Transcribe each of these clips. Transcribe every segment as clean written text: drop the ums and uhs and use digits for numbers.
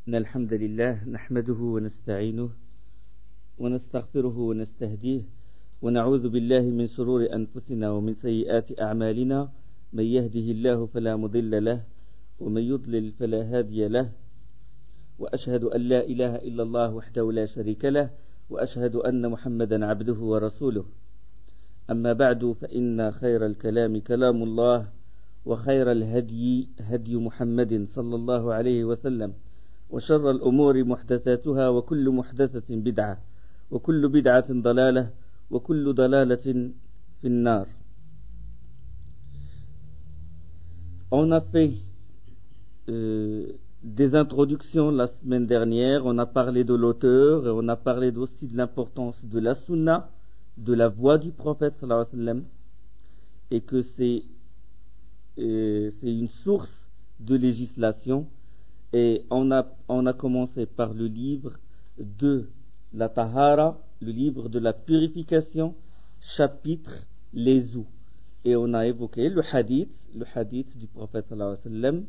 إن الحمد لله نحمده ونستعينه ونستغفره ونستهديه ونعوذ بالله من شرور أنفسنا ومن سيئات أعمالنا من يهده الله فلا مضل له ومن يضلل فلا هادي له وأشهد أن لا إله إلا الله وحده لا شريك له وأشهد أن محمدا عبده ورسوله أما بعد فإن خير الكلام كلام الله وخير الهدي هدي محمد صلى الله عليه وسلم وشر الأمور محدثاتها وكل محدثة بدعة وكل بدعة ضلالة وكل ضلالة في النار. On a fait des introductions la semaine dernière, on a parlé de l'auteur et on a parlé aussi de l'importance de la sunna, de la voix du prophète sallallahu alayhi wa sallam, et que c'est une source de législation. Et on a commencé par le livre de la Tahara, le livre de la purification, chapitre les eaux. Et on a évoqué le hadith du prophète sallallahu alayhi wa sallam,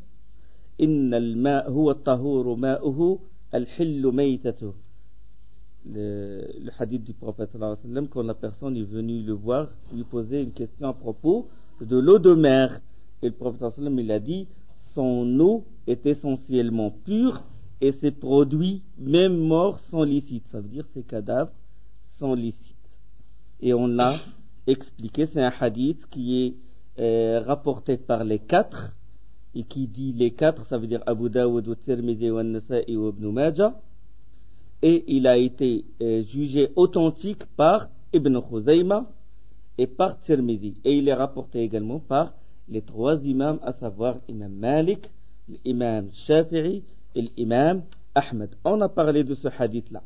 Inna al-ma' huwa at-tahuru ma'uhu al-hillu maytatuhu. Le hadith du prophète sallallahu alayhi wa sallam, quand la personne est venue le voir, lui poser une question à propos de l'eau de mer. Et le prophète sallallahu alayhi wa sallam, il a dit, son eau est essentiellement pure et ses produits, même morts, sont licites. Ça veut dire ses cadavres sont licites. Et on l'a expliqué, c'est un hadith qui est rapporté par les quatre, et qui dit les quatre, ça veut dire Abu Daoud, Tirmidhi, An-Nasa'i et Ibn Majah. Et il a été jugé authentique par Ibn Khuzayma et par Tirmidhi. Et il est rapporté également par les trois imams, à savoir l'imam Malik, l'imam Shafi'i et l'imam Ahmed. On a parlé de ce hadith-là.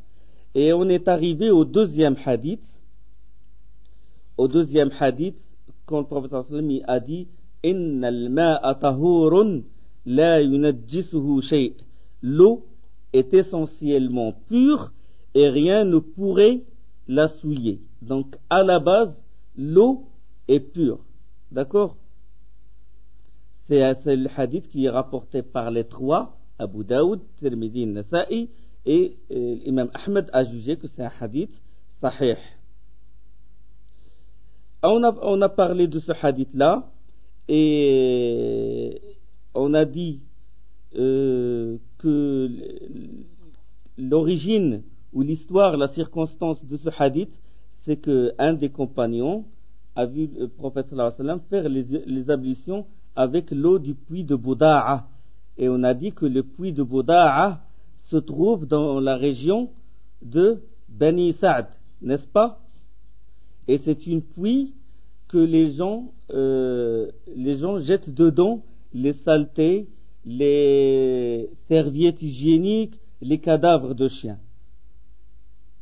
Et on est arrivé au deuxième hadith. Au deuxième hadith, quand le prophète sallallahu alayhi wa sallam a dit Inna al-ma'a tahurun la yunajjisuhu shay'. L'eau est essentiellement pure et rien ne pourrait la souiller. Donc, à la base, l'eau est pure. D'accord? C'est le hadith qui est rapporté par les trois, Abu Daoud, Tirmidhi, Nasa'i, et l'imam Ahmed a jugé que c'est un hadith sahih. On a parlé de ce hadith-là, et on a dit que l'origine ou l'histoire, la circonstance de ce hadith, c'est qu'un des compagnons a vu le prophète sallallahu alayhi wa sallam faire les ablutions avec l'eau du puits de Bouda'a. Et on a dit que le puits de Bouda'a se trouve dans la région de Bani Sa'd, n'est-ce pas? Et c'est une puits que les gens jettent dedans les saletés, les serviettes hygiéniques, les cadavres de chiens.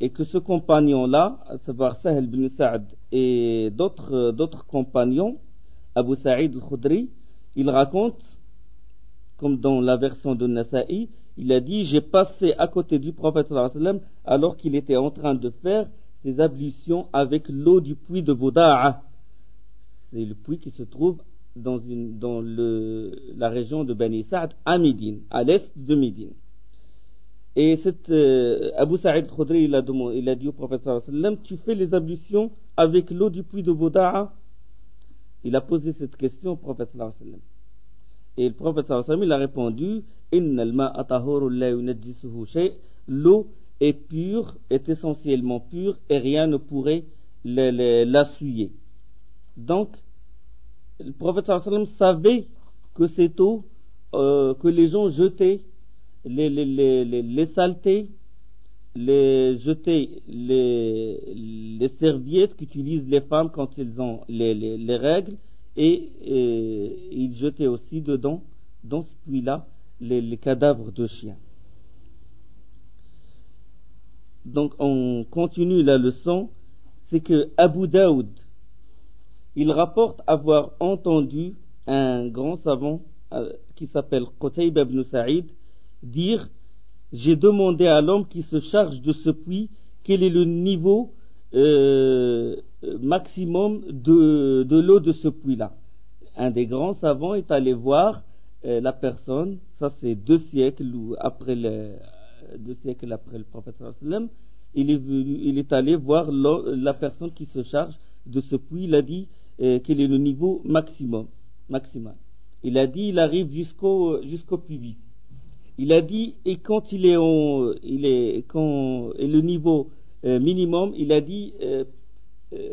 Et que ce compagnon-là, à savoir Sahl bin Sa'd et d'autres compagnons, Abu Sa'id al-Khudri, il raconte, comme dans la version de Nasa'i, il a dit, j'ai passé à côté du prophète sallallahu alayhi wa sallam alors qu'il était en train de faire ses ablutions avec l'eau du puits de Bouda'a. C'est le puits qui se trouve dans la région de Bani Sa'd à Médine, à l'est de Médine. Et Abu Sa'id al-Khudri, il a dit au prophète sallallahu alayhi wa sallam, tu fais les ablutions avec l'eau du puits de Bouda'a? Il a posé cette question au prophète sallallahu alayhi wa sallam. Et le prophète sallallahu alayhi wa sallam, il a répondu, Inna al-ma'a tahurun la yunajjisuhu shay'. L'eau est pure, est essentiellement pure, et rien ne pourrait la souiller. Donc, le prophète sallallahu alayhi wa sallam savait que cette eau, que les gens jetaient les saletés, les serviettes qu'utilisent les femmes quand elles ont les règles, et ils jetaient aussi dedans, dans ce puits-là, les cadavres de chiens. Donc on continue la leçon, c'est que Abu Daoud, il rapporte avoir entendu un grand savant qui s'appelle Qutayba ibn Sa'id dire, j'ai demandé à l'homme qui se charge de ce puits quel est le niveau maximum de l'eau de ce puits-là. Un des grands savants est allé voir la personne, ça c'est 2 siècles après le prophète sallallahu alayhi wa sallam, il est allé voir la personne qui se charge de ce puits. Il a dit quel est le niveau maximal. Il a dit il arrive jusqu'au pubis. Il a dit et quand et le niveau minimum, il a dit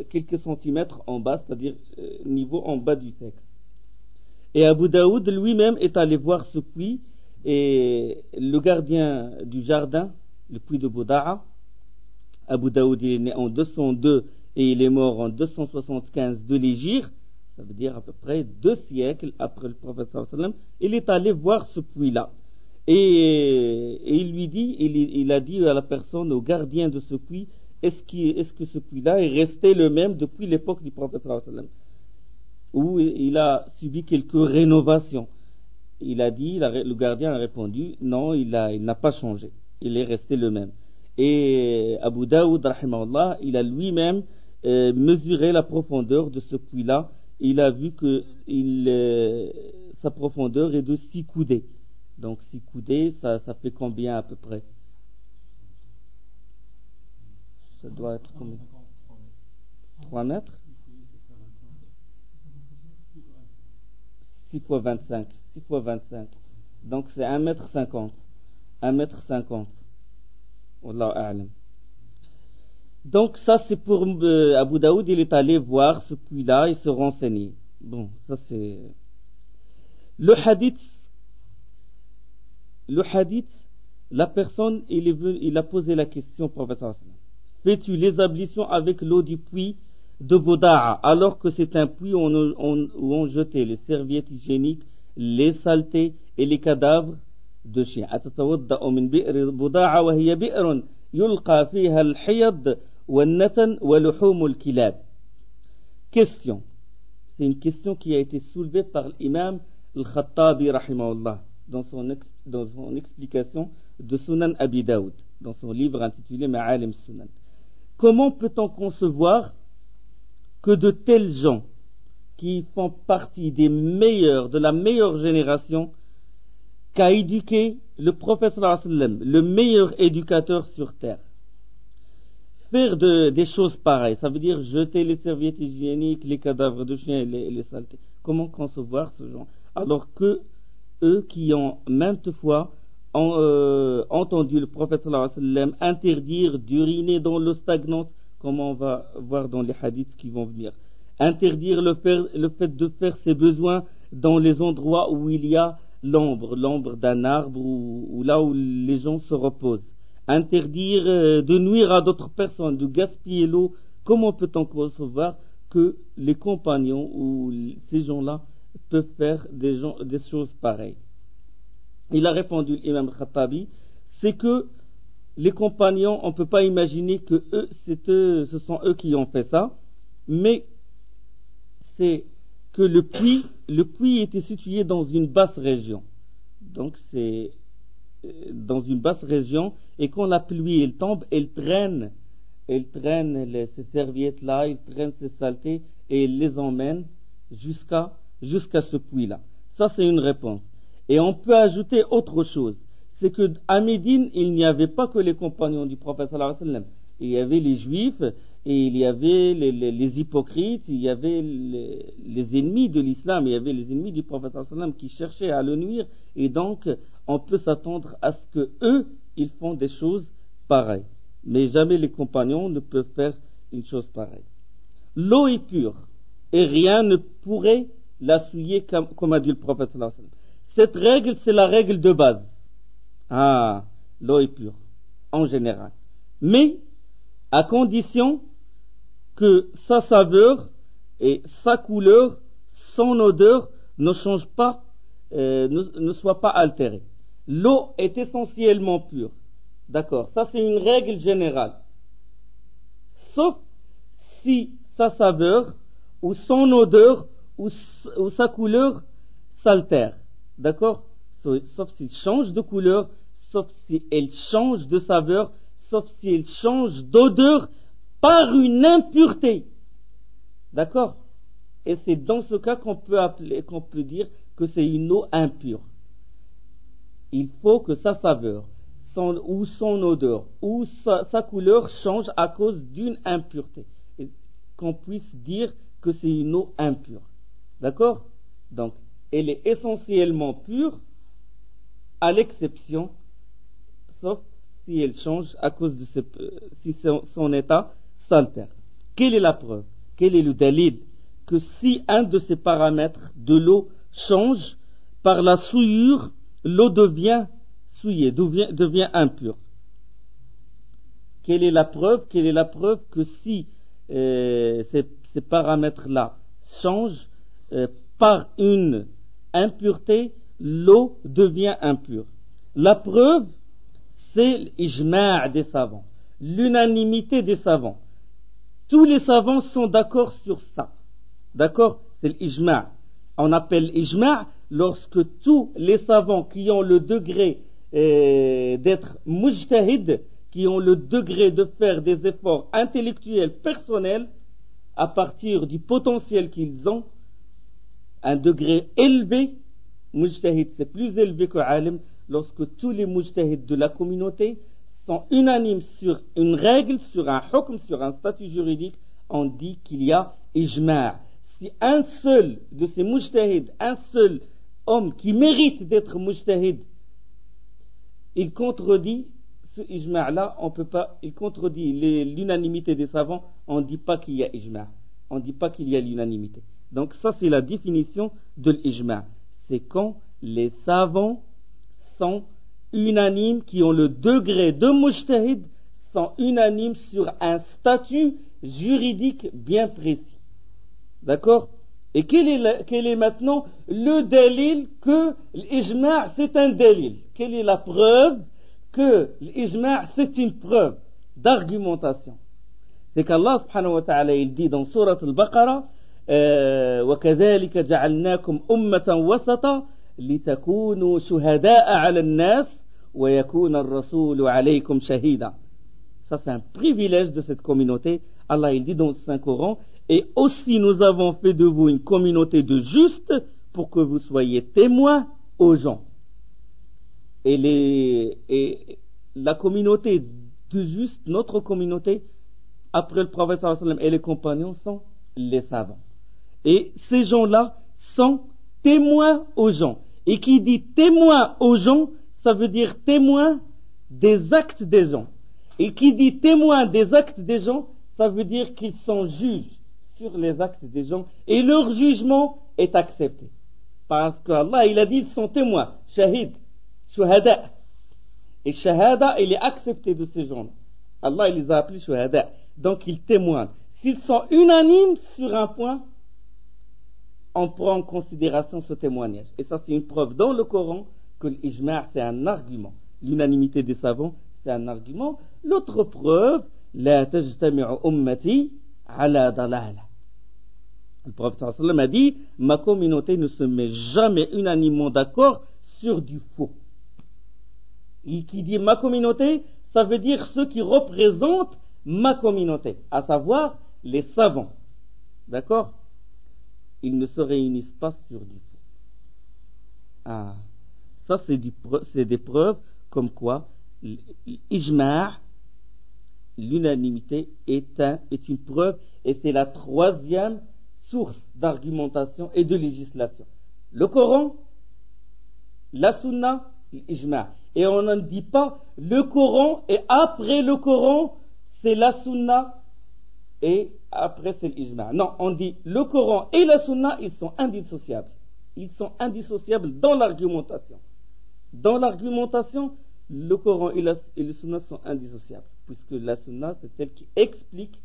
quelques centimètres en bas, c'est-à-dire niveau en bas du sexe. Et Abu Daoud lui-même est allé voir ce puits, et le gardien du jardin, le puits de Bouda'a, Abu Daoud il est né en 202 et il est mort en 275 de l'Hégire, ça veut dire à peu près 2 siècles après le prophète sallallahu alayhi wa sallam. Il est allé voir ce puits-là. Et il lui dit, il a dit à la personne, au gardien de ce puits, est-ce que ce puits-là est resté le même depuis l'époque du prophète sallallahu alayhi wa sallam, où il a subi quelques rénovations? Il a dit, le gardien a répondu, non, il n'a pas changé, il est resté le même. Et Abu Daoud, rahimahullah, il a lui-même mesuré la profondeur de ce puits-là. Il a vu que sa profondeur est de 6 coudées. Donc 6 coudées, ça fait combien à peu près? Ça doit être combien? 3 mètres? 6 fois 25. 6 fois 25. Donc c'est 1,50 m. 1,50 m. Wallahu a'lam. Donc ça c'est pour Abu Daoud, il est allé voir ce puits-là et se renseigner. Bon, ça c'est... Le hadith, la personne, il a posé la question au prophète sallallahu alayhi wa sallam. Fais-tu les ablutions avec l'eau du puits de Bouda'a, alors que c'est un puits où on jetait les serviettes hygiéniques, les saletés et les cadavres de chiens? Atatawadda'u min bi'r Bouda'a wa hiya bi'run yulqa fiha al-hiyad wal-natan wa luhum al-kilab. Question. C'est une question qui a été soulevée par l'imam al-Khattabi rahimahullah dans son explication de Sunan Abi Daoud, dans son livre intitulé Ma'alim Sunan. Comment peut-on concevoir que de tels gens qui font partie des meilleurs, de la meilleure génération qu'a éduqué le prophète sallallahu alayhi wa sallam, le meilleur éducateur sur terre, faire des choses pareilles, ça veut dire jeter les serviettes hygiéniques, les cadavres de chiens et les saletés? Comment concevoir ce genre, alors que eux qui ont maintes fois entendu le prophète sallallahu alayhi wa sallam interdire d'uriner dans l'eau stagnante, comme on va voir dans les hadiths qui vont venir, interdire le fait de faire ses besoins dans les endroits où il y a l'ombre d'un arbre ou là où les gens se reposent, interdire de nuire à d'autres personnes, de gaspiller l'eau. Comment peut-on concevoir que les compagnons ou ces gens-là peuvent faire des choses pareilles? Il a répondu, l'imam Khattabi, c'est que les compagnons, on ne peut pas imaginer que ce sont eux qui ont fait ça, mais c'est que le puits était situé dans une basse région. Donc c'est dans une basse région, et quand la pluie elle tombe, elle traîne ces serviettes-là, elle traîne ces saletés, et elle les emmène jusqu'à ce puits-là. Ça c'est une réponse. Et on peut ajouter autre chose, c'est que à Médine, il n'y avait pas que les compagnons du prophète sallallahu alayhi wa sallam. Il y avait les juifs, et il y avait les hypocrites, il y avait les ennemis de l'islam, il y avait les ennemis du prophète sallallahu alayhi wa sallam qui cherchaient à le nuire, et donc on peut s'attendre à ce que eux, ils font des choses pareilles. Mais jamais les compagnons ne peuvent faire une chose pareille. L'eau est pure, et rien ne pourrait la souiller comme a dit le prophète sallallahu alayhi wa sallam. Cette règle, c'est la règle de base. L'eau est pure, en général. Mais, à condition que sa saveur et sa couleur, son odeur ne changent pas, ne soient pas altérées. L'eau est essentiellement pure. D'accord, ça c'est une règle générale. Sauf si sa saveur, ou son odeur, ou sa couleur s'altère. D'accord? Sauf s'il change de couleur, sauf si elle change de saveur, sauf si elle change d'odeur par une impureté. D'accord? Et c'est dans ce cas qu'on peut dire que c'est une eau impure. Il faut que sa saveur, ou son odeur, ou sa couleur change à cause d'une impureté. Et qu'on puisse dire que c'est une eau impure. D'accord? Donc, elle est essentiellement pure, à l'exception, sauf si elle change à cause de si son état s'altère. Quelle est la preuve? Quel est le dalil? Que si un de ces paramètres de l'eau change, par la souillure, l'eau devient souillée, devient impure. Quelle est la preuve? Quelle est la preuve que si ces paramètres-là changent par une impureté, l'eau devient impure? La preuve, c'est l'ijma' des savants, l'unanimité des savants. Tous les savants sont d'accord sur ça. D'accord? C'est l'ijma'. On appelle ijma' lorsque tous les savants qui ont le degré d'être mujtahid, qui ont le degré de faire des efforts intellectuels personnels, à partir du potentiel qu'ils ont, un degré élevé, mujtahid c'est plus élevé que alim, lorsque tous les mujtahid de la communauté sont unanimes sur une règle, sur un hukm, sur un statut juridique, on dit qu'il y a ijma'. Si un seul de ces mujtahid, un seul homme qui mérite d'être mujtahid, il contredit ce ijma'-là, on peut pas, il contredit l'unanimité des savants, on ne dit pas qu'il y a ijma', on ne dit pas qu'il y a l'unanimité. Donc ça c'est la définition de l'ijma'. C'est quand les savants sont unanimes, qui ont le degré de mujtahid, sont unanimes sur un statut juridique bien précis. D'accord? Et quel est maintenant le dalil que l'ijma' c'est un dalil? Quelle est la preuve que l'ijma' c'est une preuve d'argumentation? C'est qu'Allah subhanahu wa ta'ala il dit dans sourate al-Baqarah وَكَذَلِكَ جَعَلْنَاكُمْ أُمَّةً وَسَطًا لِتَكُونُوا شُهَدَاءَ عَلَى النَّاسِ وَيَكُونَ الرَّسُولُ عَلَيْكُمْ شَهِيدًا. Ça c'est un privilège de cette communauté. Allah il dit dans le Saint-Coran, et aussi nous avons fait de vous une communauté de justes pour que vous soyez témoins aux gens. Et la communauté de justes, notre communauté, après le prophète sallallahu alayhi wa sallam et les compagnons, sont les savants. Et ces gens-là sont témoins aux gens. Et qui dit témoin aux gens, ça veut dire témoin des actes des gens. Et qui dit témoin des actes des gens, ça veut dire qu'ils sont juges sur les actes des gens et leur jugement est accepté. Parce qu'Allah, il a dit ils sont témoins, shahid, shuhada. Et shahada, il est accepté de ces gens-là. Allah, il les a appelés shuhada. Donc, ils témoignent. S'ils sont unanimes sur un point, on prend en considération ce témoignage. Et ça, c'est une preuve dans le Coran que l'ijma' c'est un argument. L'unanimité des savants, c'est un argument. L'autre preuve, la tajtami'u ummati ala dalala. Le prophète sallallahu alayhi wa sallam a dit, ma communauté ne se met jamais unanimement d'accord sur du faux. Et qui dit ma communauté, ça veut dire ceux qui représentent ma communauté, à savoir les savants. D'accord? Ils ne se réunissent pas sur du faux. Ah, ça c'est des preuves comme quoi l'ijma', l'unanimité est une preuve, et c'est la troisième source d'argumentation et de législation. Le Coran, la Sunna, l'ijma'. Et on ne dit pas le Coran et après le Coran c'est la Sunna et après c'est l'ijma'. Non, on dit le Coran et la Sunna, ils sont indissociables. Ils sont indissociables dans l'argumentation. Dans l'argumentation, le Coran et le Sunna sont indissociables, puisque la Sunna c'est celle qui explique,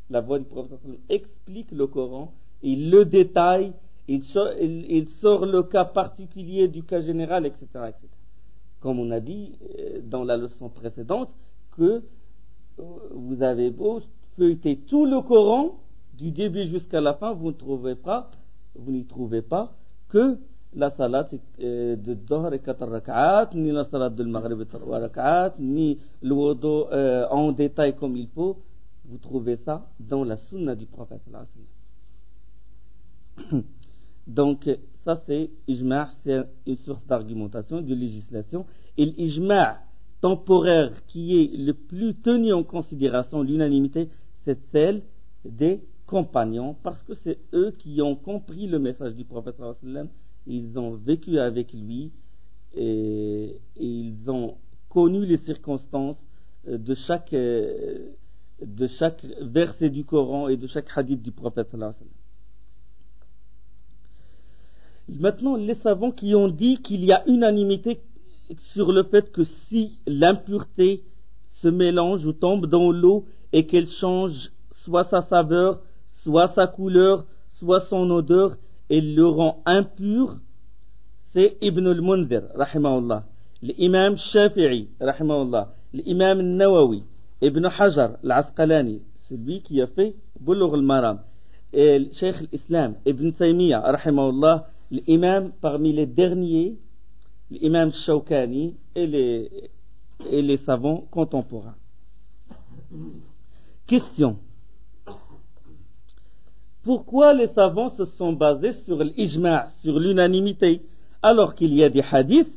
la voix du prophète explique le Coran, il le détaille, il sort le cas particulier du cas général, etc., etc. Comme on a dit dans la leçon précédente, que vous avez beau feuilleter tout le Coran, du début jusqu'à la fin, vous n'y trouvez pas que la salat de Dhuhr est 4 rak'at, ni la salat de Maghrib est 3 rak'at, ni le wudu en détail comme il faut. Vous trouvez ça dans la sunna du prophète sallallahu alayhi wa sallam. Donc, ça c'est ijma', c'est une source d'argumentation, de législation. Et l'ijma' temporaire qui est le plus tenu en considération, l'unanimité, c'est celle des compagnons, parce que c'est eux qui ont compris le message du prophète sallallahu alayhi wa sallam, ils ont vécu avec lui et ils ont connu les circonstances de chaque verset du Coran et de chaque hadith du prophète sallallahu alayhi wa sallam. Maintenant, les savants qui ont dit qu'il y a unanimité sur le fait que si l'impureté se mélange ou tombe dans l'eau et qu'elle change soit sa saveur, soit sa couleur, soit son odeur, elle le rend impur, c'est Ibn al-Mundhir, rahimahullah, l'imam Shafi'i, rahimahullah, l'imam Nawawi, Ibn Hajar, l'Asqalani, celui qui a fait Bulugh al-Maram, et le Cheikh l'Islam, Ibn Taymiyyah, rahimahullah, l'imam parmi les derniers, l'imam Shawkani et les savants contemporains. Question. Pourquoi les savants se sont basés sur l'ijma', sur l'unanimité, alors qu'il y a des hadiths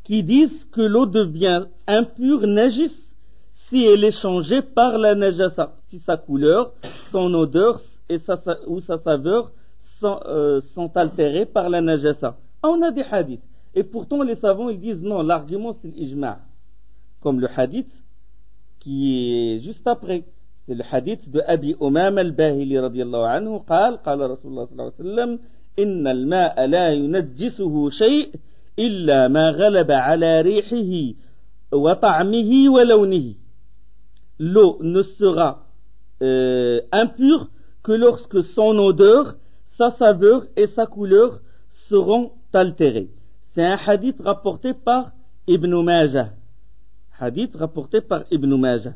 qui disent que l'eau devient impure, najis, si elle est changée par la najasa, si sa couleur, son odeur ou sa saveur sont altérées par la najasa. On a des hadiths. Et pourtant les savants ils disent non, l'argument c'est l'ijma'. Comme le hadith qui est juste après. C'est le hadith de Abi Umam al-Bahili radiyallahu anhu قال رسول الله صلى الله عليه وسلم إن الماء لا ينجسه شيء إلا ما غلب على ريحه وطعمه ولونه. L'eau ne sera impure que lorsque son odeur, sa saveur et sa couleur seront altérées. C'est un hadith rapporté par Ibn Majah. Hadith rapporté par Ibn Majah.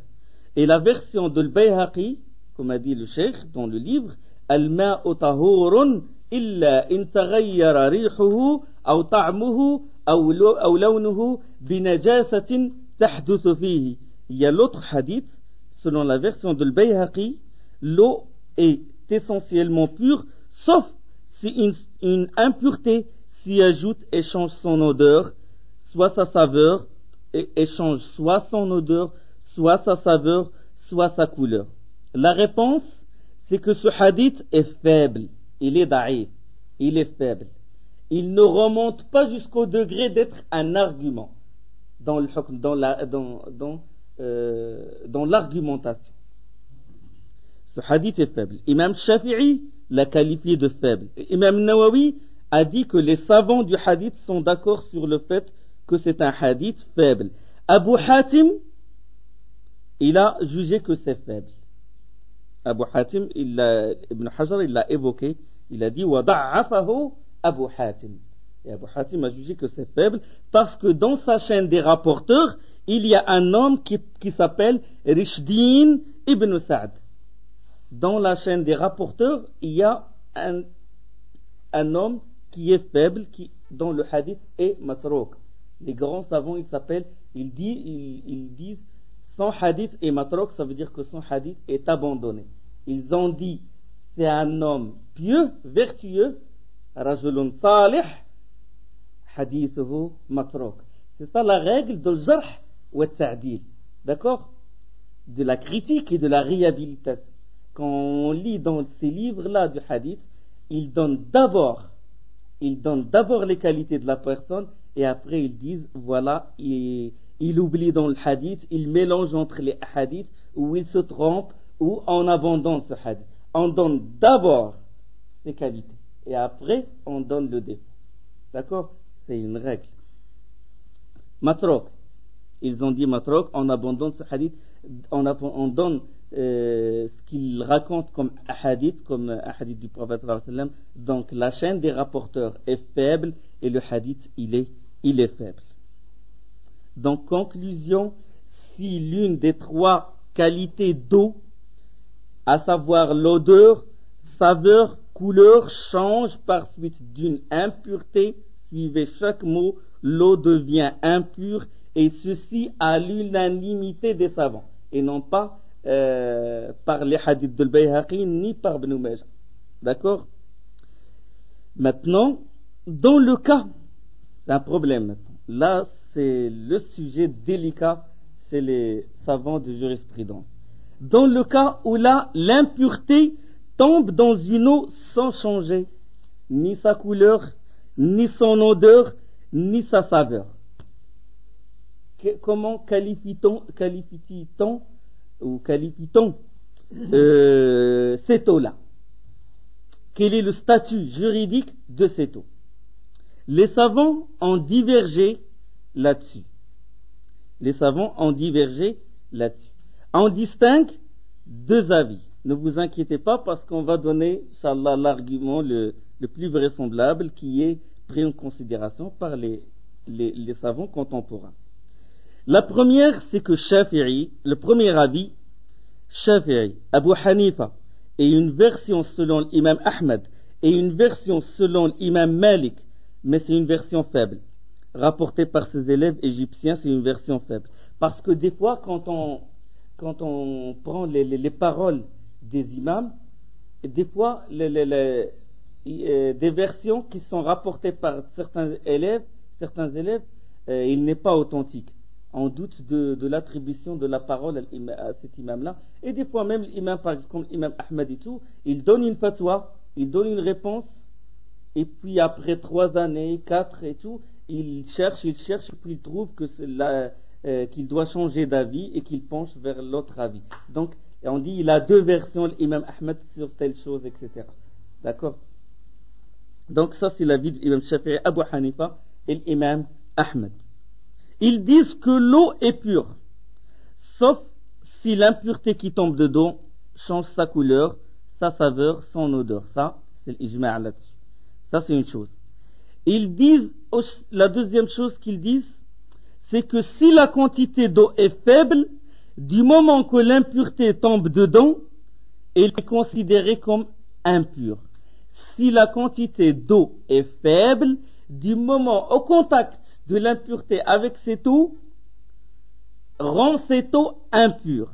Et la version de l'Bayhaqi, comme a dit le cheikh dans le livre, Al-ma'u tahurun illa in taghayyara rihuhu aw ta'muhu aw lawnuhu binajasatin tahduthu fihi. Il y a l'autre hadith, selon la version de l'Bayhaqi, l'eau est essentiellement pure, sauf si une impureté s'y ajoute et change son odeur, soit sa saveur, et change soit son odeur, soit sa saveur, soit sa couleur. La réponse, c'est que ce hadith est faible. Il est da'if. Il est faible. Il ne remonte pas jusqu'au degré d'être un argument dans l'argumentation. Ce hadith est faible. Imam Shafi'i l'a qualifié de faible. Imam Nawawi a dit que les savants du hadith sont d'accord sur le fait que c'est un hadith faible. Abu Hatim, il a jugé que c'est faible. Abu Hatim, Ibn Hajar, il l'a évoqué. Il a dit وَضَعَّفَهُ Abu Hatim. Et Abu Hatim a jugé que c'est faible parce que dans sa chaîne des rapporteurs, il y a un homme qui s'appelle Rishdin ibn Sa'd. Dans la chaîne des rapporteurs, il y a un homme qui est faible, dont le hadith est matrouk. Les grands savants, ils disent son hadith est matrouk, ça veut dire que son hadith est abandonné. Ils ont dit c'est un homme pieux, vertueux, rajulun salih, hadithuhu matrouk. C'est ça la règle de l'jarh wa ta'dil. D'accord? De la critique et de la réhabilitation. Quand on lit dans ces livres-là du hadith, ils donnent d'abord les qualités de la personne et après ils disent voilà, il oublie dans le hadith, il mélange entre les hadiths ou il se trompe ou on abandonne ce hadith. On donne d'abord ses qualités et après on donne le défaut. D'accord? C'est une règle. Matrouk. Ils ont dit matrouk, on abandonne ce hadith, on donne ce qu'il raconte comme hadith du prophète sallallahu alayhi wa sallam. Donc la chaîne des rapporteurs est faible et le hadith il est faible. Donc conclusion, si l'une des trois qualités d'eau, à savoir l'odeur, saveur, couleur, change par suite d'une impureté, suivez chaque mot, l'eau devient impure et ceci à l'unanimité des savants et non pas par les hadiths de Bayhaqi ni par Ibn Majah. D'accord? Maintenant, dans le cas, c'est un problème maintenant. Là, c'est le sujet délicat, c'est les savants de jurisprudence. Dans le cas où là, l'impureté tombe dans une eau sans changer ni sa couleur, ni son odeur, ni sa saveur. Comment qualifie-t-on cette eau-là? Quel est le statut juridique de cette eau? Les savants ont divergé là-dessus. On distingue deux avis. Ne vous inquiétez pas parce qu'on va donner, Inch'Allah, l'argument le plus vraisemblable qui est pris en considération par les savants contemporains. La première, c'est que Shafi'i, le premier avis, Shafi'i, Abu Hanifa, et une version selon l'imam Ahmed, et une version selon l'imam Malik, mais c'est une version faible. Rapportée par ses élèves égyptiens, c'est une version faible. Parce que des fois, quand on prend les paroles des imams, des fois, des versions qui sont rapportées par certains élèves, il n'est pas authentique. On doute de l'attribution de la parole à cet imam-là. Et des fois même l'imam, par exemple, comme l'imam Ahmed et tout, il donne une fatwa, il donne une réponse, et puis après 3 années, 4 et tout, il cherche, et puis il trouve qu'il doit changer d'avis et qu'il penche vers l'autre avis. Donc, on dit il a 2 versions, l'imam Ahmed, sur telle chose, etc. D'accord? Donc ça, c'est l'avis de l'imam Shafi'i, Abu Hanifa et l'imam Ahmed. Ils disent que l'eau est pure, sauf si l'impureté qui tombe dedans change sa couleur, sa saveur, son odeur. Ça, c'est l'ijma' là-dessus. Ça, c'est une chose. Ils disent, la deuxième chose qu'ils disent, c'est que si la quantité d'eau est faible, du moment que l'impureté tombe dedans, elle est considérée comme impure. Si la quantité d'eau est faible, du moment au contact de l'impureté avec cette eau, rend cette eau impure.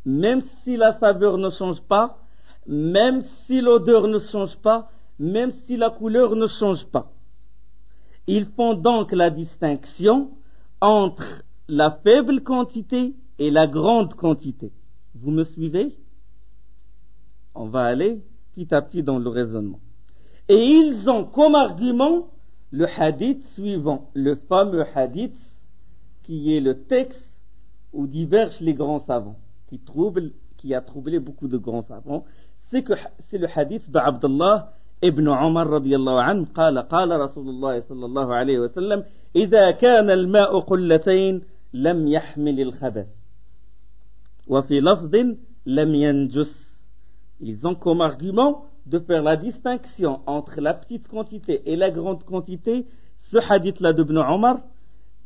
Même si la saveur ne change pas, même si l'odeur ne change pas, même si la couleur ne change pas. Ils font donc la distinction entre la faible quantité et la grande quantité. Vous me suivez? On va aller petit à petit dans le raisonnement. Et ils ont comme argument le hadith suivant, le fameux hadith qui est le texte où divergent les grands savants, qui a troublé beaucoup de grands savants. C'est le hadith d'Abdullah ibn Omar radiyallahu anhu, قال رسول الله صلى الله عليه وسلم إذا كان الماء قلتين لم يحمل الخبث وفي لفظ لم ينجس. Ils ont comme argument de faire la distinction entre la petite quantité et la grande quantité. Ce hadith-là d'Ibn Omar,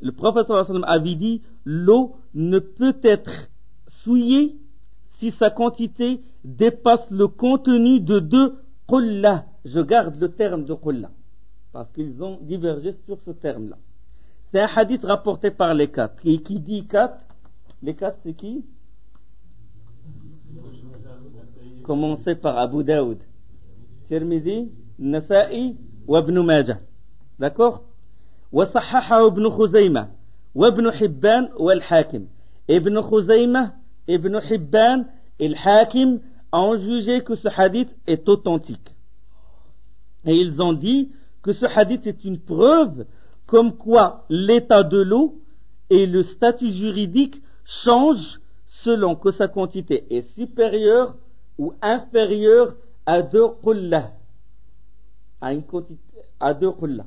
le prophète sallallahu alayhi wa sallam avait dit l'eau ne peut être souillée si sa quantité dépasse le contenu de 2 qulla. Je garde le terme de qulla parce qu'ils ont divergé sur ce terme-là. C'est un hadith rapporté par les 4. Et qui dit 4? Les 4, c'est qui? Commencez par Abu Daoud, Tirmidhi, Nasa'i wa Ibn Majah. D'accord? Wa sahhaha Ibn Khuzaymah wa Ibn Hibban wa al-Hakim. Ibn Khuzaymah, Ibn Hibban et al-Hakim ont jugé que ce hadith est authentique. Et ils ont dit que ce hadith est une preuve comme quoi l'état de l'eau et le statut juridique changent selon que sa quantité est supérieure ou inférieure à 2 qullah, à 2 qullah.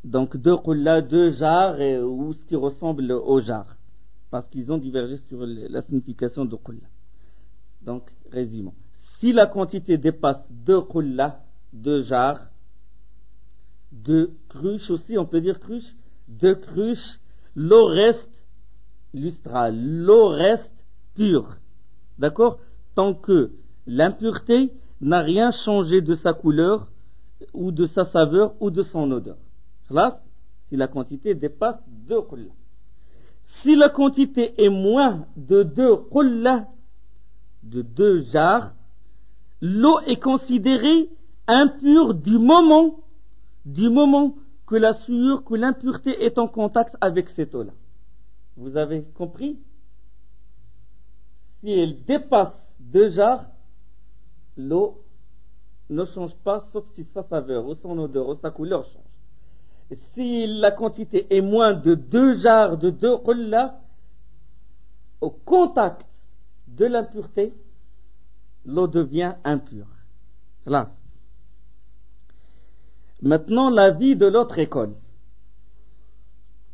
Donc 2 qullah, 2 jarres, ou ce qui ressemble aux jarres, parce qu'ils ont divergé sur la signification de qullah. Donc, résumons. Si la quantité dépasse 2 qullah, 2 jarres, 2 cruches aussi, on peut dire cruches, 2 cruches, l'eau reste lustrale, l'eau reste pure. D'accord? Tant que l'impureté n'a rien changé de sa couleur, ou de sa saveur, ou de son odeur. Là, si la quantité dépasse 2 qullah. Si la quantité est moins de 2 qullah, de 2 jarres, l'eau est considérée impure du moment que la souillure, que l'impureté est en contact avec cette eau-là. Vous avez compris? Si elle dépasse 2 jarres, l'eau ne change pas, sauf si sa saveur ou son odeur ou sa couleur change. Et si la quantité est moins de 2 jarres de 2 qulla, au contact de l'impureté, l'eau devient impure. Là. Maintenant, l'avis de l'autre école.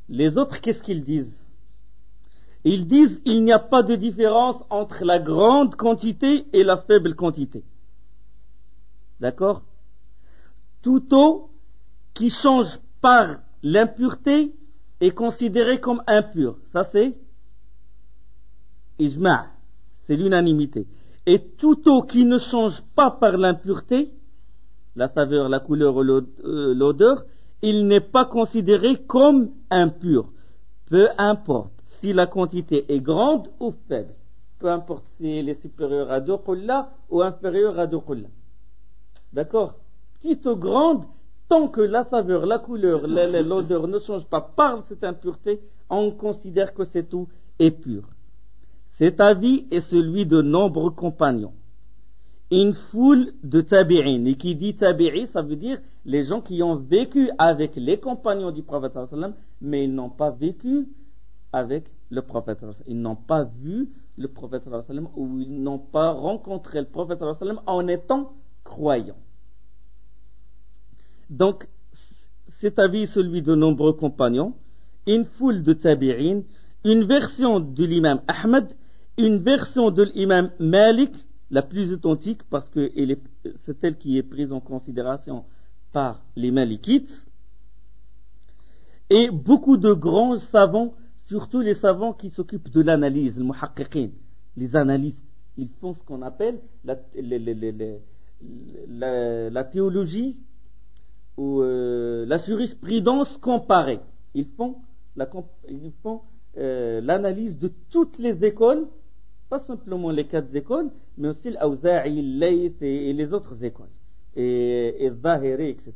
Les autres, qu'est-ce qu'ils disent? Ils disent il n'y a pas de différence entre la grande quantité et la faible quantité. D'accord? Toute eau qui change par l'impureté est considérée comme impure. Ça c'est ijma', c'est l'unanimité. Et toute eau qui ne change pas par l'impureté, la saveur, la couleur ou l'odeur, il n'est pas considéré comme impur. Peu importe si la quantité est grande ou faible. Peu importe si elle est supérieure à 2 qulla ou inférieure à 2 qulla. D'accord? Petite ou grande, tant que la saveur, la couleur, l'odeur ne change pas par cette impureté, on considère que cette eau est pure. Cet avis est celui de nombreux compagnons. Une foule de tabi'in. Et qui dit tabi'i, ça veut dire les gens qui ont vécu avec les compagnons du prophète sallallahu alayhi wa sallam, mais ils n'ont pas vécu avec le prophète sallallahu alayhi wa sallam. Ils n'ont pas vu le prophète sallallahu alayhi wa sallam, ou ils n'ont pas rencontré le prophète sallallahu alayhi wa sallam en étant croyants. Donc, cet avis est celui de nombreux compagnons, une foule de tabi'in, une version de l'imam Ahmed, une version de l'imam Malik, la plus authentique parce que c'est elle qui est prise en considération par les Malikites, et beaucoup de grands savants, surtout les savants qui s'occupent de l'analyse, les muhaqqiqin, les analystes. Ils font ce qu'on appelle la théologie ou la jurisprudence comparée. Ils font l'analyse de toutes les écoles, pas simplement les 4 écoles, mais aussi l'Awza'i, l'Layth et les autres écoles, et Zahiri, etc.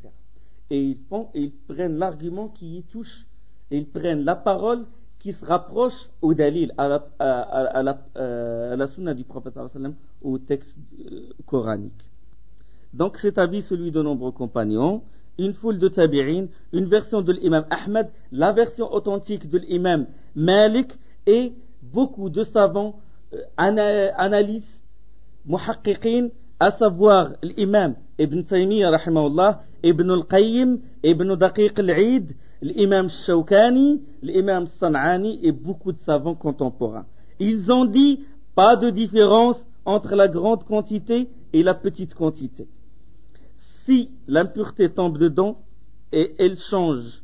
Et ils prennent l'argument qui y touche, et ils prennent la parole qui se rapproche au dalil, à la sunna du prophète sallallahu alayhi wa sallam, au texte coranique. Donc cet avis, celui de nombreux compagnons, une foule de tabi'in, une version de l'imam Ahmed, la version authentique de l'imam Malik, et beaucoup de savants, analystes, muhaqqiqin, à savoir l'imam Ibn Taymiyyah rahimahullah, Ibn al-Qayyim, Ibn Daqiq al-Eid, l'imam Shawkani, l'imam San'ani et beaucoup de savants contemporains. Ils ont dit pas de différence entre la grande quantité et la petite quantité. Si l'impureté tombe dedans et elle change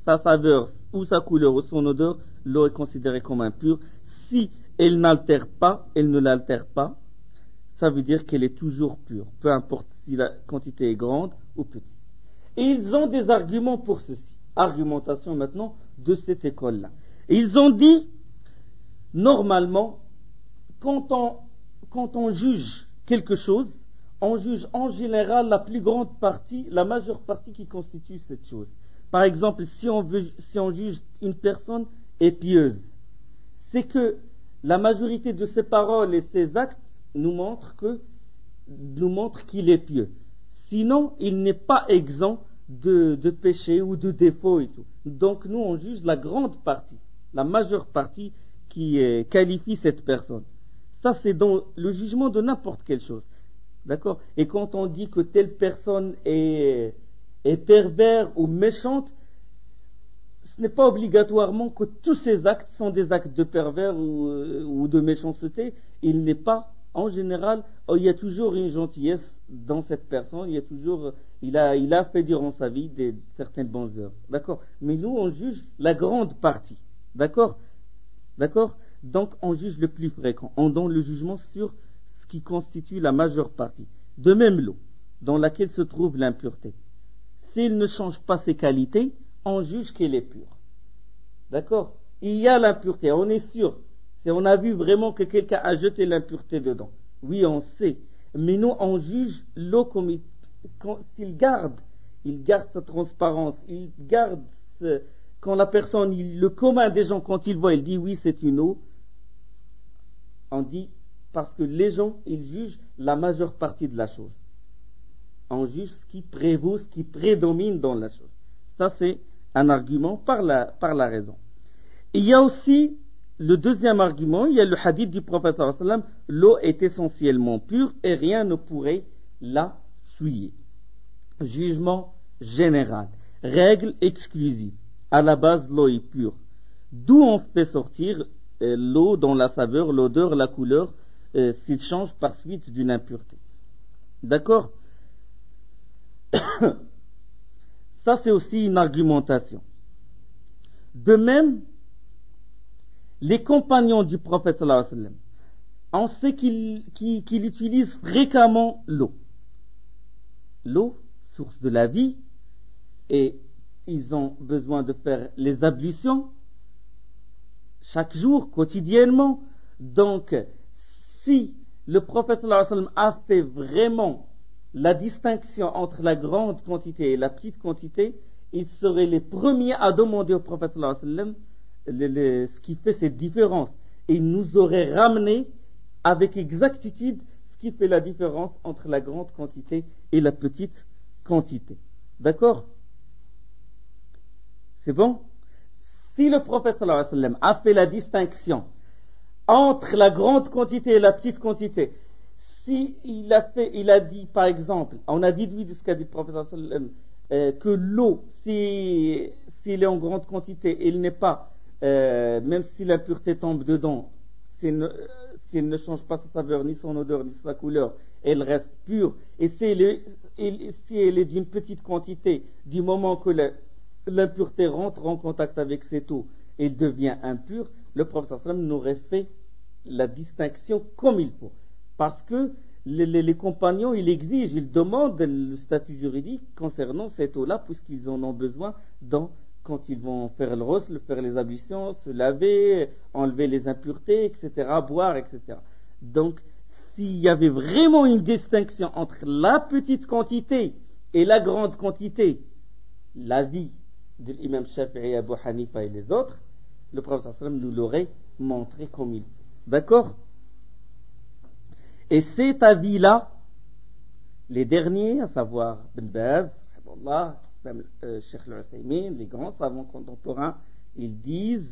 sa saveur ou sa couleur ou son odeur, l'eau est considérée comme impure. Si elle ne l'altère pas, ça veut dire qu'elle est toujours pure, peu importe si la quantité est grande ou petite. Et ils ont des arguments pour ceci. Argumentation maintenant de cette école-là. Ils ont dit, normalement, quand on juge quelque chose, on juge en général la majeure partie qui constitue cette chose. Par exemple, si on juge une personne est pieuse, c'est que la majorité de ses paroles et ses actes nous montrent qu'il est pieux. Sinon, il n'est pas exempt de péché ou de défaut et tout. Donc nous, on juge la grande partie, la majeure partie qui qualifie cette personne. Ça, c'est dans le jugement de n'importe quelle chose. D'accord? Et quand on dit que telle personne est pervers ou méchante, ce n'est pas obligatoirement que tous ces actes sont des actes de pervers ou de méchanceté. Il n'est pas, en général, il y a toujours une gentillesse dans cette personne, il a fait durant sa vie certaines bonnes œuvres. D'accord? Mais nous, on juge la grande partie. D'accord? D'accord? Donc, on juge le plus fréquent. On donne le jugement sur ce qui constitue la majeure partie. De même l'eau, dans laquelle se trouve l'impureté. S'il ne change pas ses qualités, on juge qu'elle est pure. D'accord? Il y a l'impureté, on est sûr. On a vu vraiment que quelqu'un a jeté l'impureté dedans. Oui, on sait. Mais nous, on juge l'eau comme s'il garde sa transparence, il garde quand la personne, le commun des gens, quand il voit, il dit oui, c'est une eau. On dit parce que les gens, ils jugent la majeure partie de la chose. On juge ce qui prévaut, ce qui prédomine dans la chose. Ça, c'est un argument par la raison. Il y a aussi le deuxième argument, il y a le hadith du prophète sallallahu alayhi wa sallam, l'eau est essentiellement pure et rien ne pourrait la souiller. Jugement général, règle exclusive. À la base, l'eau est pure. D'où on fait sortir l'eau dont la saveur, l'odeur, la couleur, s'il change par suite d'une impureté. D'accord? Ça, c'est aussi une argumentation. De même, les compagnons du prophète sallallahu alayhi wa sallam, on sait qu'il utilise fréquemment l'eau. L'eau, source de la vie, et ils ont besoin de faire les ablutions chaque jour, quotidiennement. Donc, si le prophète sallallahu alayhi wa sallam a fait vraiment la distinction entre la grande quantité et la petite quantité, ils seraient les premiers à demander au prophète sallallahu alayhi wa sallam ce qui fait cette différence. Et il nous aurait ramené avec exactitude ce qui fait la différence entre la grande quantité et la petite quantité. D'accord? C'est bon? Si le prophète sallallahu alayhi wa sallam a fait la distinction entre la grande quantité et la petite quantité, si il a dit par exemple, on a déduit de ce qu'a dit le prophète sallallahu alayhi wa sallam, que l'eau, s'il est en grande quantité, il n'est pas même si l'impureté tombe dedans, si elle ne change pas sa saveur, ni son odeur, ni sa couleur, elle reste pure. Et si elle est d'une petite quantité, du moment que l'impureté rentre en contact avec cette eau, elle devient impure, le prophète sallallahu alayhi wa sallam n'aurait fait la distinction comme il faut. Parce que les compagnons, ils exigent, ils demandent le statut juridique concernant cette eau-là, puisqu'ils en ont besoin quand ils vont faire le rosl, faire les ablutions, se laver, enlever les impuretés, etc., boire, etc. Donc, s'il y avait vraiment une distinction entre la petite quantité et la grande quantité, l'avis de l'imam Shafi'i, Abu Hanifa et les autres, le prophète sallallahu alayhi wa sallam nous l'aurait montré comme il faut. D'accord? Et cet avis-là, les derniers, à savoir Ben Baz, même Cheikh Al-Uthaymin, les grands savants contemporains, ils disent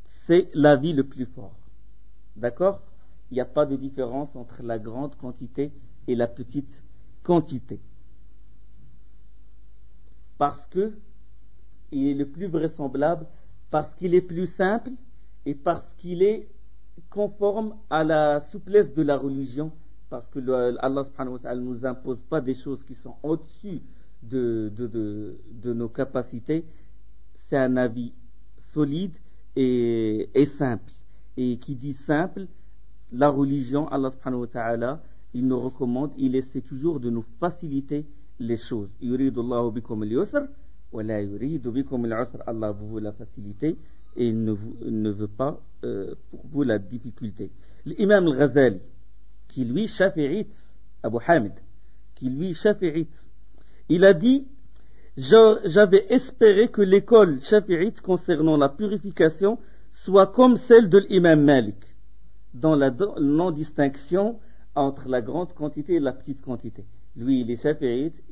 c'est l'avis le plus fort. D'accord? Il n'y a pas de différence entre la grande quantité et la petite quantité. Parce que il est le plus vraisemblable, parce qu'il est plus simple et parce qu'il est conforme à la souplesse de la religion, parce que Allah subhanahu wa ta'ala ne nous impose pas des choses qui sont au-dessus de nos capacités. C'est un avis solide et simple. Et qui dit simple, la religion, Allah subhanahu wa ta'ala, il nous recommande, il essaie toujours de nous faciliter les choses. Yuridu Allahu bikum al-yusr wa la yuridu bikum al-usr. Allah veut la facilité et il ne veut pas pour vous la difficulté. L'imam al-Ghazali, qui lui shafi'ite, Abu Hamid, qui lui shafi'ite, il a dit: j'avais espéré que l'école shafi'ite concernant la purification soit comme celle de l'imam Malik, dans la non-distinction entre la grande quantité et la petite quantité. Lui, il est shafi'ite,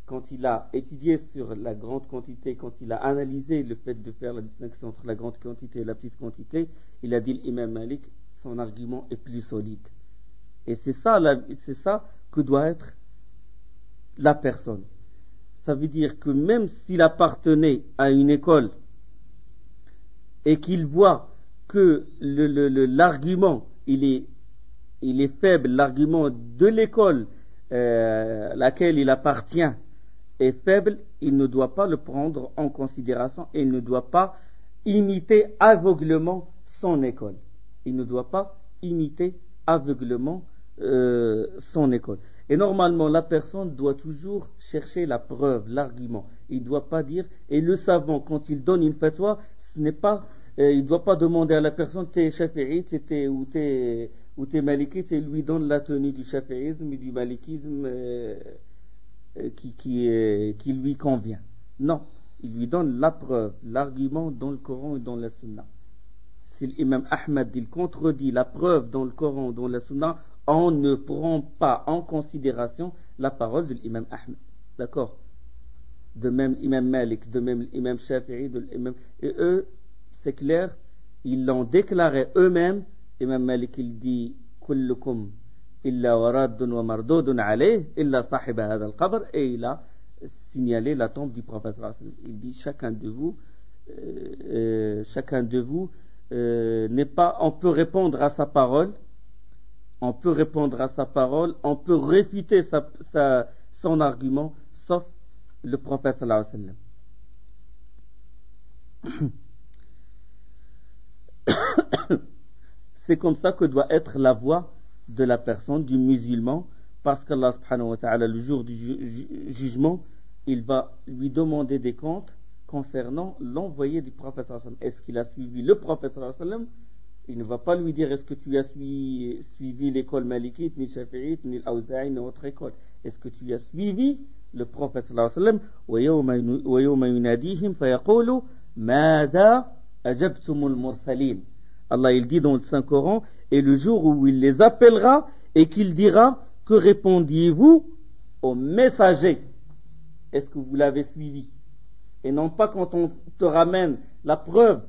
quand il a étudié sur la grande quantité, quand il a analysé le fait de faire la distinction entre la grande quantité et la petite quantité, il a dit l'imam Malik, son argument est plus solide. Et c'est ça que doit être la personne. Ça veut dire que même s'il appartenait à une école et qu'il voit que l'argument il est faible, l'argument de l'école laquelle il appartient est faible, il ne doit pas le prendre en considération et il ne doit pas imiter aveuglement son école. Il ne doit pas imiter aveuglement son école. Et normalement, la personne doit toujours chercher la preuve, l'argument. Il ne doit pas dire, et le savant, quand il donne une fatwa, ce n'est pas, il ne doit pas demander à la personne, t'es shafi'ite, ou ou tu es malikite et lui donne la tenue du shafi'isme et du malikisme qui lui convient. Non, il lui donne la preuve, l'argument dans le Coran et dans la Sunna. Si l'imam Ahmad il contredit la preuve dans le Coran ou dans la Sunna, on ne prend pas en considération la parole de l'imam Ahmad. D'accord? De même imam Malik, de même l'imam Shafi'i, et eux, c'est clair, ils l'ont déclaré eux-mêmes. Imam Malik il dit kullukum illa waraddun wa mardudun alayh illa sahib hadha al-qabr, et il a signalé la tombe du prophète. Il dit chacun de vous n'est pas, on peut répondre à sa parole, on peut réfuter son argument, sauf le prophète sallallahu alayhi wa sallam. C'est comme ça que doit être la voix de la personne, du musulman, parce qu'Allah subhanahu wa ta'ala, le jour du jugement, il va lui demander des comptes concernant l'envoyé du prophète sallallahu alayhi wa sallam. Est-ce qu'il a suivi le prophète sallallahu alayhi wa sallam? Il ne va pas lui dire est-ce que tu as suivi l'école malikite, ni shafi'ite, ni l'awza'i, ni autre école. Est-ce que tu as suivi le prophète sallallahu alayhi wa sallam? wa yawma yunadihim fayaqulu mada ajabtumul mursalin. Allah il dit dans le Saint-Coran, et le jour où il les appellera et qu'il dira que répondiez-vous aux messagers? Est-ce que vous l'avez suivi? Et non pas quand on te ramène la preuve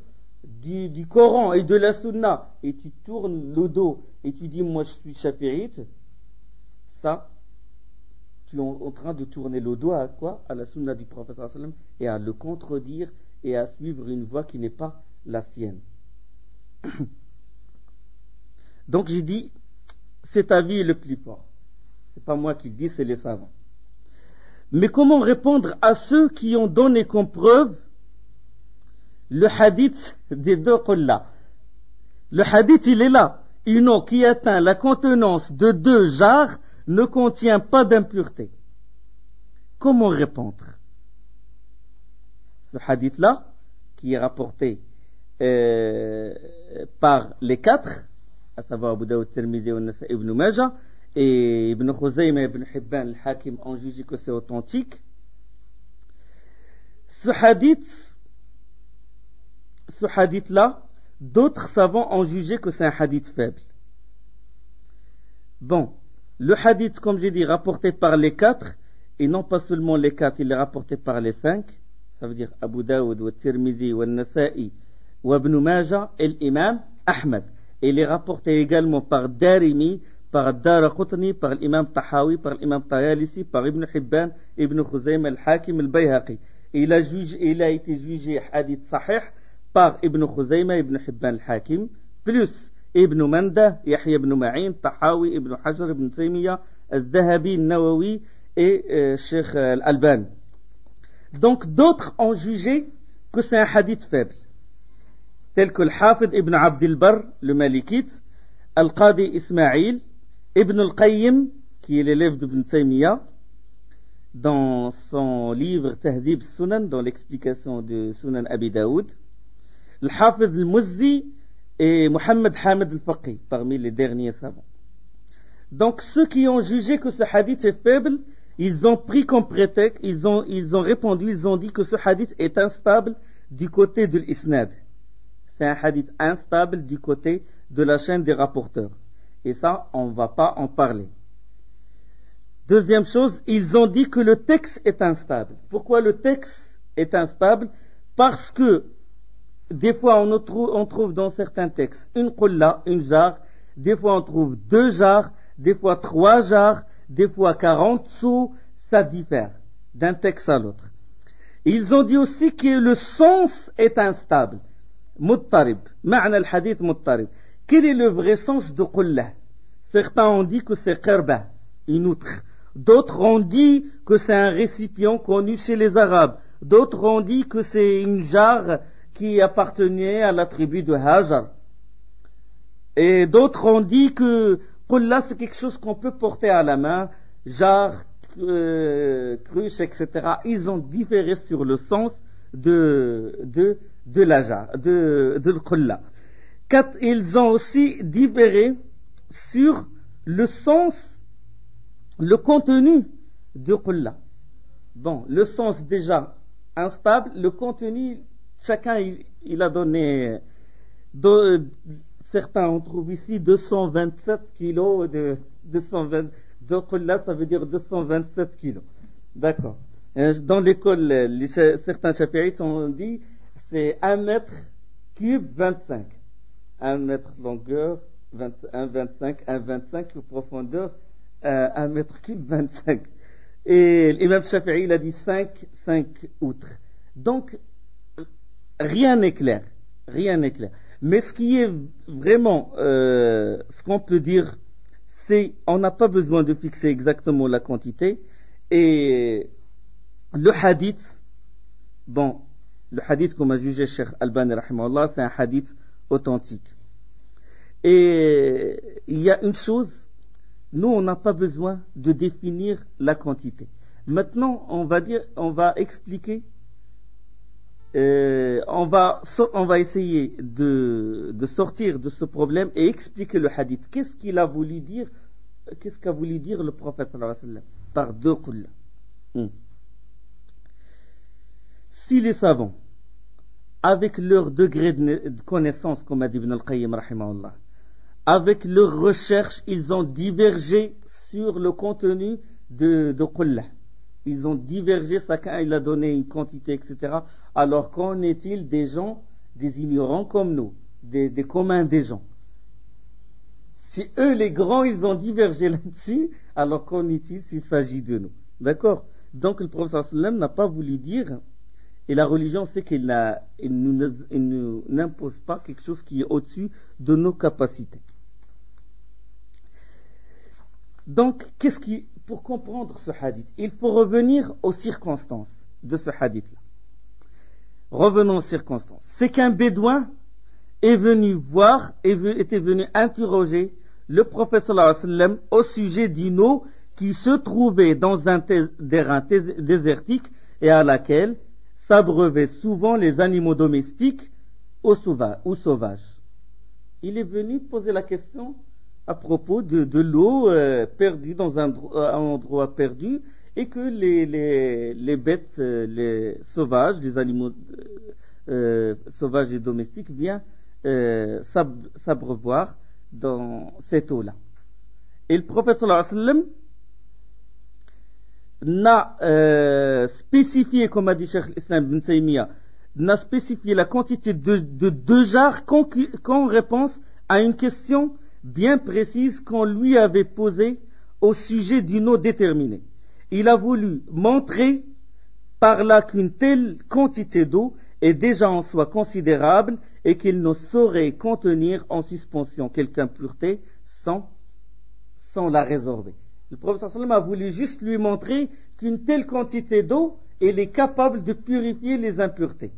du Coran et de la Sunna et tu tournes le dos et tu dis moi je suis shafi'ite, ça tu es en train de tourner le dos à quoi? À la Sunna du prophète sallallahu alayhi wa sallam, et à le contredire et à suivre une voie qui n'est pas la sienne. Donc j'ai dit cet avis est le plus fort. C'est pas moi qui le dis, c'est les savants. Mais comment répondre à ceux qui ont donné comme preuve le hadith des deux qullas? Le hadith il est là. Une eau qui atteint la contenance de 2 jarres ne contient pas d'impureté. Comment répondre? Ce hadith là qui est rapporté par les 4, à savoir Abu Dawud, Tirmidhi, An-Nasa'i, Ibn Majah, et Ibn Khuzayma et Ibn Hibban, le Hakim ont jugé que c'est authentique. Ce hadith là, d'autres savants ont jugé que c'est un hadith faible. Bon, le hadith, comme j'ai dit, rapporté par les 4, et non pas seulement les 4, il est rapporté par les 5, ça veut dire Abu Dawud, Tirmidhi, An-Nasa'i, Ibn Majah et l'imam Ahmad. Et il est rapporté également par Darimi, par Daraqutni, par l'imam Tahawi, par l'imam Tayalisi, par Ibn Hibban, Ibn Khuzayma, al-Hakim, al-Bayhaqi. Et il a été jugé hadith sahih par Ibn Khuzayma, Ibn Hibban, al-Hakim, plus Ibn Manda, Yahya ibn Ma'in, Tahawi, Ibn Hajar, Ibn Taymiyyah, al-Dhahabi, al-Nawawi et Sheikh al-Albani. Donc d'autres ont jugé que c'est un hadith faible, tel que le Hafid ibn Abd al-Barr, le Malikite, Al-Qadi Ismail, Ibn al-Qayyim, qui est l'élève d'Ibn Taymiyyah, dans son livre Tahdib Sunan, dans l'explication de Sunan Abi Daoud, le Hafid al-Muzzi et Muhammad Hamid al-Faqih, parmi les derniers savants. Donc ceux qui ont jugé que ce hadith est faible, ils ont pris comme prétexte, ils ont répondu, ils ont dit que ce hadith est instable du côté de l'isnad. C'est un hadith instable du côté de la chaîne des rapporteurs. Et ça, on ne va pas en parler. Deuxième chose, ils ont dit que le texte est instable. Pourquoi le texte est instable? Parce que des fois on trouve dans certains textes une qulla, une jarre, des fois on trouve 2 jarres, des fois 3 jarres, des fois 40 sous, ça diffère d'un texte à l'autre. Ils ont dit aussi que le sens est instable. Muttarib, ma'na al-hadith muttarib. Quel est le vrai sens de qulla? Certains ont dit que c'est qirba, une outre. D'autres ont dit que c'est un récipient connu chez les Arabes. D'autres ont dit que c'est une jarre qui appartenait à la tribu de Hajar. Et d'autres ont dit que qulla c'est quelque chose qu'on peut porter à la main, jarre, cruche, etc. Ils ont différé sur le sens de la jarre, de l'qulla. Ils ont aussi différé sur le sens, le contenu de Qulla. Bon, le sens déjà instable, le contenu, chacun il a donné, certains on trouve ici 227 kilos de 220, de Qulla, ça veut dire 227 kilos. D'accord. Dans l'école, certains chapitrites ont dit c'est 1 mètre cube 25. 1 mètre longueur, 1,25 profondeur, 1 mètre cube 25. Et l'imam Shafi'i il a dit 5 outres. Donc, rien n'est clair. Mais ce qui est vraiment, ce qu'on peut dire, c'est on n'a pas besoin de fixer exactement la quantité. Et le hadith, comme a jugé Cheikh Albani rahimahullah, c'est un hadith authentique. Et il y a une chose, nous on n'a pas besoin de définir la quantité. Maintenant on va expliquer, on va essayer de sortir de ce problème et expliquer le hadith. Qu'est-ce qu'a voulu dire le prophète sallallahu alayhi wa sallam par 2 qulla? Si les savants, avec leur degré de connaissance, comme a dit Ibn al-Qayyim rahimahullah, avec leur recherche, ils ont divergé sur le contenu de Qulla. Ils ont divergé, chacun il a donné une quantité, etc. Alors qu'en est-il des gens, des ignorants comme nous, des communs des gens? Si eux, les grands, ils ont divergé là-dessus, alors qu'en est-il s'il s'agit de nous? D'accord? Donc le prophète sallam n'a pas voulu dire, et la religion c'est qu'il nous n'impose pas quelque chose qui est au-dessus de nos capacités. Donc, pour comprendre ce hadith, il faut revenir aux circonstances de ce hadith-là. Revenons aux circonstances. C'est qu'un bédouin est venu voir, était venu interroger le prophète sallallahu alayhi wa sallam au sujet d'une eau qui se trouvait dans un terrain désertique et à laquelle s'abreuvaient souvent les animaux domestiques ou sauvages. Il est venu poser la question à propos de l'eau perdue dans un endroit perdu et que les bêtes les sauvages, les animaux sauvages et domestiques viennent s'abreuvoir dans cette eau-là. Et le prophète sallallahu alayhi wa sallam n'a spécifié, comme a dit Cheikh l'Islam Ibn Taymiyyah, n'a spécifié la quantité de 2 jarres qu'en réponse à une question bien précise qu'on lui avait posée au sujet d'une eau déterminée. Il a voulu montrer par là qu'une telle quantité d'eau est déjà en soi considérable et qu'il ne saurait contenir en suspension quelque impureté sans la résorber. Le prophète sallam a voulu juste lui montrer qu'une telle quantité d'eau, elle est capable de purifier les impuretés.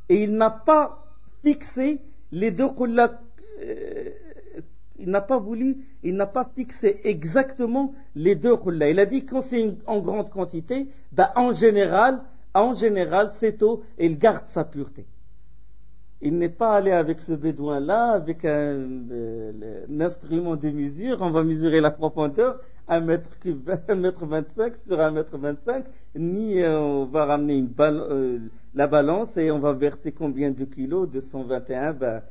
Et il n'a pas fixé les 2 qulla, il n'a pas fixé exactement les 2 qulla. Il a dit quand c'est en grande quantité, en général, cette eau, elle garde sa pureté. Il n'est pas allé avec ce bédouin-là, avec un instrument de mesure, on va mesurer la profondeur, 1 mètre cube, 1 mètre 25 sur 1 mètre 25, ni on va ramener la balance et on va verser combien de kilos, 221,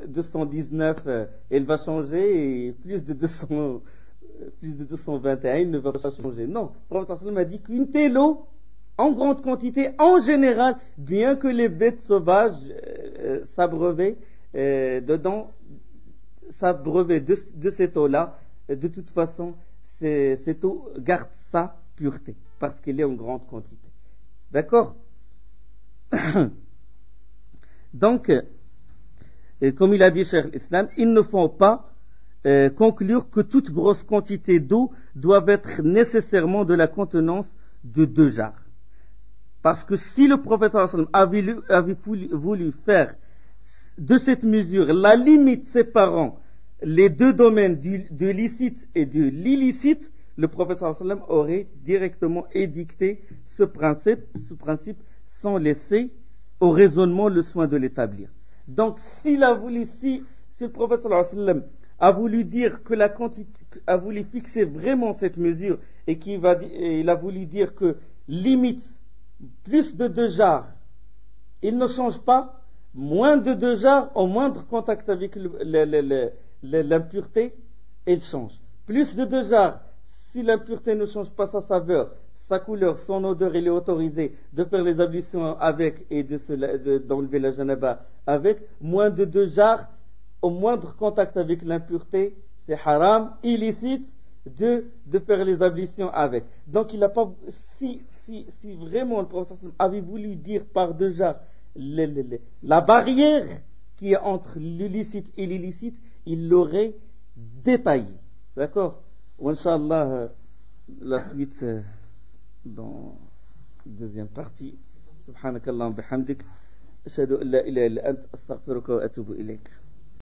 219, elle va changer et plus de 221, il ne va pas changer. Non, le prophète sallam a dit qu'une telle eau, en grande quantité, en général, bien que les bêtes sauvages s'abreuvaient de cette eau-là, de toute façon, cette eau garde sa pureté, parce qu'elle est en grande quantité. D'accord? Donc, comme il a dit Cheikh l'Islam, il ne faut pas conclure que toute grosse quantité d'eau doit être nécessairement de la contenance de 2 jarres. Parce que si le prophète sallallahu alayhi wa sallam avait voulu faire de cette mesure la limite séparant les 2 domaines de licite et de l'illicite, le prophète sallallahu alayhi wa sallam aurait directement édicté ce principe sans laisser au raisonnement le soin de l'établir. Donc s'il a voulu, si le prophète sallallahu alayhi wa sallam a voulu dire que la quantité, a voulu fixer vraiment cette mesure et il a voulu dire que limite plus de 2 jars, il ne change pas, moins de 2 jars, au moindre contact avec l'impureté, il change. Plus de 2 jars, si l'impureté ne change pas sa saveur, sa couleur, son odeur, il est autorisé de faire les ablutions avec et d'enlever la janaba avec. Moins de 2 jars, au moindre contact avec l'impureté, c'est haram, illicite de faire les ablutions avec. Donc il n'a pas, si vraiment le prophète avait voulu dire par 2 jars la barrière qui est entre l'illicite et l'illicite, il l'aurait détaillé. D'accord? Inch'Allah, la suite dans la deuxième partie. Subhanakallah wa bihamdik. Ashhadu an la ilaha illa ant, astaghfiruka wa atubu ilayk.